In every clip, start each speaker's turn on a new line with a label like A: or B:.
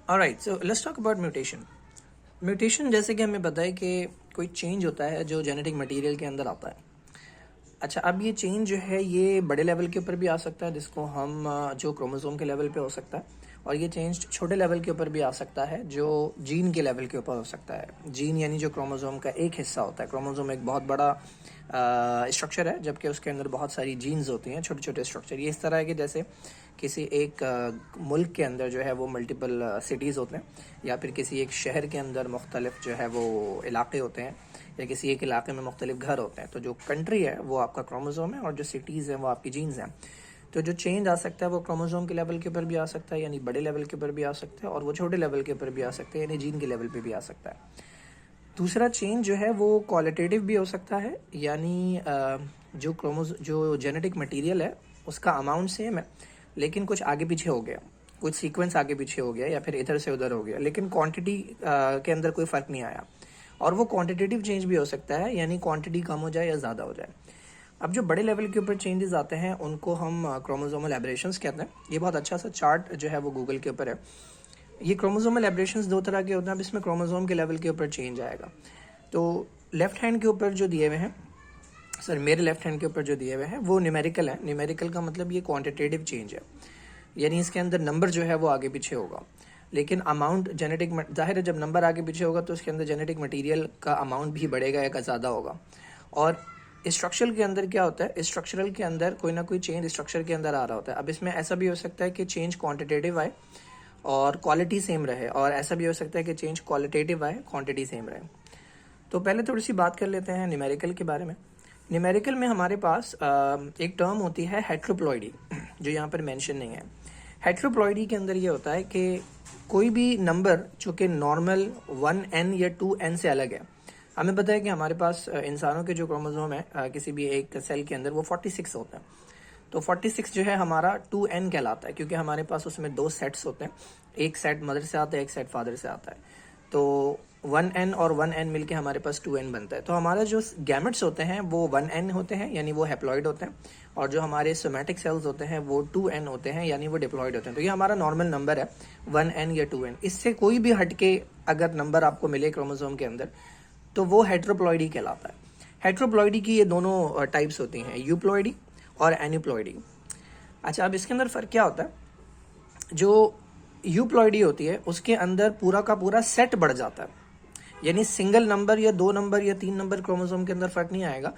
A: Alright, so let's talk about mutation. Mutation जैसे कि हमें पता है कि कोई चेंज होता है जो जेनेटिक मटेरियल के अंदर आता है। अच्छा, अब ये चेंज जो है ये बड़े लेवल के ऊपर भी आ सकता है, जिसको हम जो क्रोमोसोम के लेवल पे हो सकता है, और ये चेंज छोटे लेवल के ऊपर भी आ सकता है जो जीन के लेवल के ऊपर हो सकता है। जीन यानी जो क्रोमोसोम का एक हिस्सा होता है। क्रोमोसोम एक बहुत बड़ा स्ट्रक्चर है, जबकि उसके अंदर बहुत सारी जीन्स होती हैं, छोटे छोटे स्ट्रक्चर। ये इस तरह है कि जैसे किसी एक मुल्क के अंदर जो है वो मल्टीपल सिटीज़ होते हैं, या फिर किसी एक शहर के अंदर मुख्तलिफ जो है वो इलाके होते हैं, या किसी एक इलाके में मुख्तलिफ घर होते हैं। तो जो कंट्री है वो आपका क्रोमोसोम है, और जो सिटीज़ हैं वो आपकी जीन्स हैं। तो जो चेंज आ सकता है वो क्रोमोसोम के लेवल के ऊपर भी आ सकता है, यानी बड़े लेवल के ऊपर भी आ सकता है, और वो छोटे लेवल के ऊपर भी आ सकता है, यानी जीन के लेवल पे भी आ सकता है। दूसरा चेंज जो है वो क्वालिटेटिव भी हो सकता है, यानी जो जेनेटिक मटेरियल है उसका अमाउंट सेम है, लेकिन कुछ आगे पीछे हो गया, कुछ सीक्वेंस आगे पीछे हो गया, या फिर इधर से उधर हो गया, लेकिन क्वांटिटी के अंदर कोई फ़र्क नहीं आया। और वो क्वांटिटेटिव चेंज भी हो सकता है, यानी क्वांटिटी कम हो जाए या ज़्यादा हो जाए। अब जो बड़े लेवल के ऊपर चेंजेस आते हैं उनको हम क्रोमोसोमल एब्रेशंस कहते हैं। ये बहुत अच्छा सा चार्ट जो है वो गूगल के ऊपर है। ये क्रोमोसोमल एब्रेशंस दो तरह के होते हैं। अब इसमें क्रोमोसोम के लेवल के ऊपर चेंज आएगा। तो लेफ्ट हैंड के ऊपर जो दिए हुए हैं, मेरे लेफ्ट हैंड के ऊपर जो दिए हुए हैं वो न्यूमेरिकल है। न्यूमेरिकल का मतलब ये क्वांटिटेटिव चेंज है, यानी इसके अंदर नंबर जो है वो आगे पीछे होगा, लेकिन अमाउंट जेनेटिक, जाहिर है जब नंबर आगे पीछे होगा तो उसके अंदर जेनेटिक मटेरियल का अमाउंट भी बढ़ेगा या ज़्यादा होगा। और स्ट्रक्चरल के अंदर क्या होता है, स्ट्रक्चरल के अंदर कोई ना कोई चेंज स्ट्रक्चर के अंदर आ रहा होता है। अब इसमें ऐसा भी हो सकता है कि चेंज क्वांटिटेटिव आए और क्वालिटी सेम रहे, और ऐसा भी हो सकता है कि चेंज क्वालिटेटिव आए, क्वांटिटी सेम रहे। तो पहले थोड़ी सी बात कर लेते हैं न्यूमेरिकल के बारे में। न्यूमेरिकल में हमारे पास एक टर्म होती है हेट्रोप्लॉइडी, जो यहाँ पर मेंशन नहीं है। हेट्रोप्लॉइडी के अंदर ये होता है कि कोई भी नंबर जो कि नॉर्मल 1n या 2n से अलग है। हमें पता है कि हमारे पास इंसानों के जो क्रोमोसोम है किसी भी एक सेल के अंदर वो 46 होता है। तो 46 जो है हमारा 2n कहलाता है, क्योंकि हमारे पास उसमें दो सेट्स होते हैं, एक सेट मदर से आता है, एक सेट फादर से आता है। तो 1n और 1n मिलके हमारे पास 2n बनता है। तो हमारा जो गैमेट्स होते हैं वो 1n होते हैं, यानी वो हैप्लॉइड होते हैं, और जो हमारे सोमैटिक सेल्स होते हैं वो 2n होते हैं, यानी वो डिप्लॉइड होते हैं। तो ये हमारा नॉर्मल नंबर है 1n या 2n। इससे कोई भी हटके अगर नंबर आपको मिले क्रोमोसोम के अंदर तो वो हेट्रोप्लॉइडी कहलाता है। हेट्रोप्लॉइडी की ये दोनों टाइप्स होती हैं, यूप्लॉइडी और एनिप्लॉइडी। अच्छा, अब इसके अंदर फ़र्क क्या होता है, जो यूप्लॉइडी होती है उसके अंदर पूरा का पूरा सेट बढ़ जाता है, यानी सिंगल नंबर या 2 नंबर या 3 नंबर क्रोमोसोम के अंदर फ़र्क नहीं आएगा।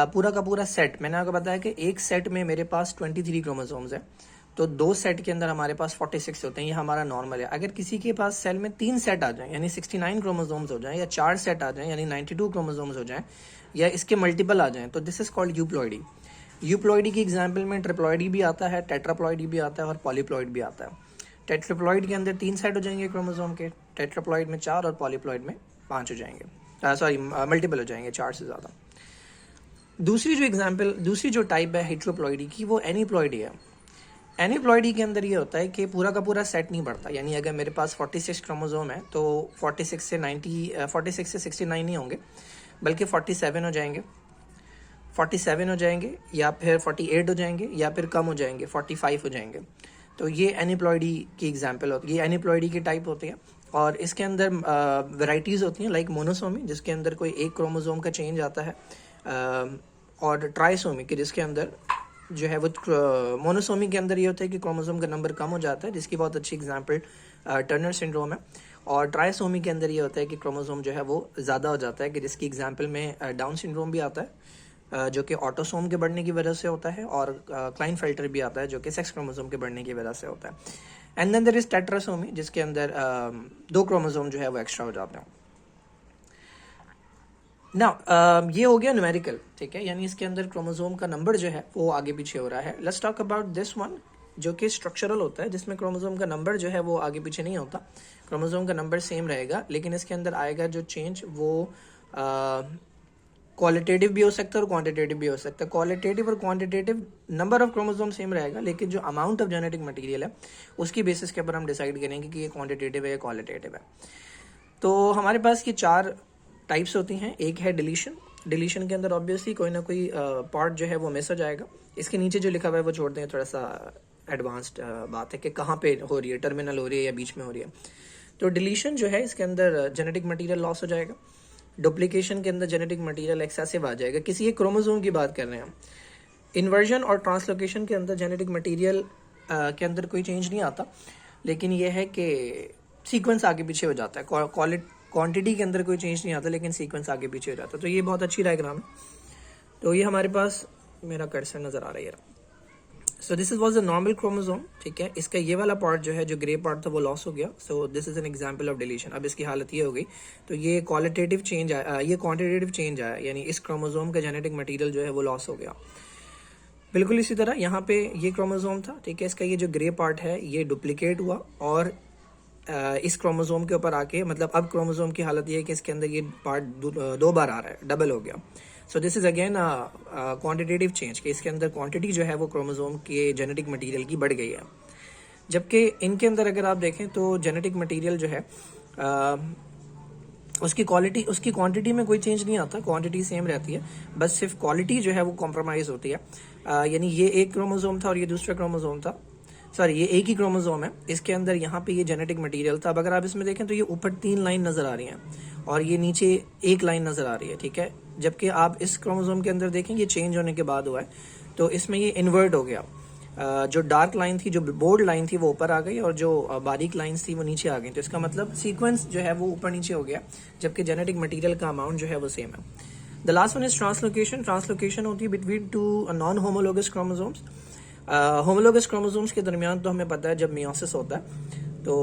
A: पूरा का पूरा सेट, मैंने आपको बताया कि एक सेट में मेरे पास 23 क्रोमोसोम्स है, तो 2 सेट के अंदर हमारे पास 46 होते हैं, ये हमारा नॉर्मल है। अगर किसी के पास सेल में 3 सेट आ जाएं, यानी 69 क्रोमोसोम्स हो जाएं, या 4 सेट आ जाएं, यानी 92 क्रोमोसोम्स हो जाएं, या इसके मल्टीपल आ जाएं, तो this is called euploidy. Euploidy की एग्जाम्पल में ट्रिप्लॉइडी भी आता है, टेट्राप्लॉइडी भी आता है, और पॉलीप्लॉइड भी आता है। टेट्राप्लॉइड के अंदर 3 सेट हो जाएंगे क्रोमोसोम के, टेट्राप्लॉइड में 4, और पॉलीप्लॉइड में 5 हो जाएंगे, सॉरी मल्टीपल हो जाएंगे 4 से ज़्यादा। दूसरी जो टाइप है हेट्रोप्लॉइडी की वो एनीप्लॉइडी है। एनीप्लॉइडी के अंदर ये होता है कि पूरा का पूरा सेट नहीं बढ़ता, यानी अगर मेरे पास 46 क्रोमोसोम है तो 46 से 69 नहीं होंगे, बल्कि 47 हो जाएंगे, 47 हो जाएंगे, या फिर 48 हो जाएंगे, या फिर कम हो जाएंगे, 45 हो जाएंगे। तो ये एनीप्लॉइडी की एग्जाम्पल होती है, ये एनीप्लॉइडी की टाइप होती है। और इसके अंदर वैरायटीज़ होती हैं, लाइक मोनोसोमी जिसके अंदर कोई एक क्रोमोसोम का चेंज आता है, और ट्राइसोमी के जिसके अंदर जो है वो मोनोसोमी के अंदर ये होता है कि क्रोमोसोम का नंबर कम हो जाता है, जिसकी बहुत अच्छी एग्जांपल टर्नर सिंड्रोम है। और ट्राइसोमी के अंदर ये होता है कि क्रोमोसोम जो है वो ज़्यादा हो जाता है, कि जिसकी एग्जांपल में डाउन सिंड्रोम भी आता है, जो कि ऑटोसोम के बढ़ने की वजह से होता है, और क्लाइनफेल्टर भी आता है जो कि सेक्स क्रोमोसोम के बढ़ने की वजह से होता है। And then there is tetrasomy, जिसके अंदर 2 क्रोमोसोम जो है वो एक्स्ट्रा हो जाते हैं। ना ये हो गया न्यूमेरिकल, ठीक है, यानी इसके अंदर क्रोमोसोम का नंबर जो है वो आगे पीछे हो रहा है। Let's talk about this one, जो कि स्ट्रक्चरल होता है, जिसमें क्रोमोसोम का नंबर जो है वो आगे पीछे नहीं होता, क्रोमोसोम का नंबर सेम रहेगा, लेकिन इसके अंदर आएगा जो चेंज वो क्वालिटेटिव भी हो सकता है और क्वांटिटेटिव भी हो सकता है। क्वालिटेटिव और quantitative number of chromosome same रहेगा, लेकिन जो अमाउंट ऑफ जेनेटिक मटेरियल है उसकी बेसिस के ऊपर हम डिसाइड करेंगे कि ये क्वांटिटेटिव है या क्वालिटेटिव है। तो हमारे पास ये 4 टाइप्स होती हैं। एक है डिलीशन। डिलीशन के अंदर ऑब्वियसली कोई ना कोई पार्ट जो है वो मिस हो जाएगा। इसके नीचे जो लिखा हुआ है वो छोड़ दें, थोड़ा सा एडवांस्ड बात है कि कहाँ पे हो रही है, टर्मिनल हो रही है या बीच में हो रही है। तो डिलीशन जो है इसके अंदर जेनेटिक मटेरियल लॉस हो जाएगा, डुप्लीकेशन के अंदर जेनेटिक मटेरियल एक्सेसिव आ जाएगा। किसी एक क्रोमोसोम की बात कर रहे हैं हम। इन्वर्जन और ट्रांसलोकेशन के अंदर जेनेटिक मटेरियल के अंदर कोई चेंज नहीं आता, लेकिन यह है कि सीक्वेंस आगे पीछे हो जाता है। क्वांटिटी के अंदर कोई चेंज नहीं आता, लेकिन सीक्वेंस आगे पीछे हो जाता है। तो ये बहुत अच्छी डायग्राम है। तो ये हमारे पास मेरा कर्सर नज़र आ रहा है। So this is was a normal chromosome, ठीक है। इसका ये वाला पार्ट जो है, जो ग्रे पार्ट था, वो लॉस हो गया। So this is an example of deletion. अब इसकी हालत ये हो गई। तो ये क्वालिटेटिव चेंज आया, ये क्वांटिटेटिव चेंज आया, यानी इस क्रोमोसोम का जेनेटिक मटेरियल जो है वो लॉस हो गया। बिल्कुल इसी तरह यहाँ पे ये क्रोमोसोम था, ठीक है। इसका ये जो ग्रे पार्ट है ये डुप्लीकेट हुआ और इस क्रोमोसोम के ऊपर आके, मतलब अब क्रोमोसोम की हालत ये है कि इसके अंदर ये पार्ट दो बार आ रहा है, डबल हो गया। So this is again quantitative change, कि इसके अंदर क्वांटिटी जो है वो क्रोमोसोम के जेनेटिक मटेरियल की बढ़ गई है। जबकि इनके अंदर अगर आप देखें तो जेनेटिक मटेरियल जो है उसकी क्वांटिटी में कोई चेंज नहीं आता, क्वांटिटी सेम रहती है, बस सिर्फ क्वालिटी जो है वो कॉम्प्रोमाइज़ होती है। यानी ये एक क्रोमोसोम था और ये दूसरा क्रोमोसोम था, सॉरी ये एक ही क्रोमोसोम है। इसके अंदर यहाँ पे ये जेनेटिक मटेरियल था। अब अगर आप इसमें देखें तो ये ऊपर 3 लाइन नज़र आ रही हैं और ये नीचे 1 लाइन नज़र आ रही है, ठीक है। जबकि आप इस क्रोमोसोम के अंदर देखें, ये चेंज होने के बाद हुआ है, तो इसमें ये इन्वर्ट हो गया। जो डार्क लाइन थी, जो बोल्ड लाइन थी, वो ऊपर आ गई और जो बारीक लाइंस थी वो नीचे आ गई। तो इसका मतलब सीक्वेंस जो है वो ऊपर नीचे हो गया, जबकि जेनेटिक मटेरियल का अमाउंट जो है वो सेम है। The last one is translocation. Translocation होती है between 2 non homologous chromosomes. Homologous chromosomes के दरमियान तो हमें पता है जब मियोसिस होता है तो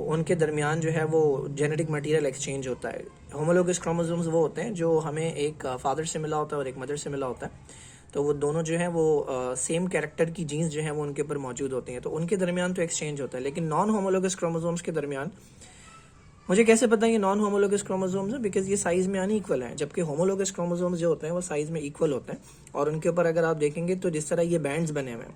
A: उनके दरमियान जो है वो जेनेटिक मटेरियल एक्सचेंज होता है। होमोलोगस क्रोमोसोम्स वो होते हैं जो हमें एक फादर से मिला होता है और एक मदर से मिला होता है। तो वो दोनों जो है वो सेम कैरेक्टर की जीन्स जो है वो उनके ऊपर मौजूद होती हैं, तो उनके दरमियान तो एक्सचेंज होता है। लेकिन नॉन होमोलोगस क्रोमोसोम्स के दरमियान मुझे कैसे पता है ये नॉन होमोलोगस क्रोमोसोम्स है? बिकॉज ये साइज में अनइक्वल हैं, जबकि होमोलोगस क्रोमोसोम्स जो होते हैं वो साइज में इक्वल होते हैं। और उनके ऊपर अगर आप देखेंगे तो जिस तरह ये बैंड्स बने हुए हैं,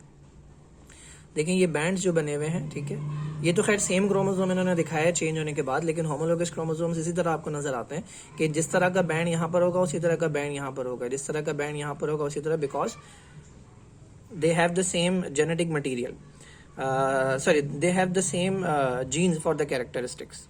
A: देखें ये बैंड्स जो बने हुए हैं, ठीक है, ये तो खैर सेम क्रोमोसोम इन्होंने दिखाया है चेंज होने के बाद, लेकिन होमोलोगस क्रोमोसोम्स इसी तरह आपको नजर आते हैं कि जिस तरह का बैंड यहाँ पर होगा उसी तरह का बैंड यहाँ पर होगा, जिस तरह का बैंड यहाँ पर होगा उसी तरह, because they have the same genetic material, they have the same genes for the characteristics.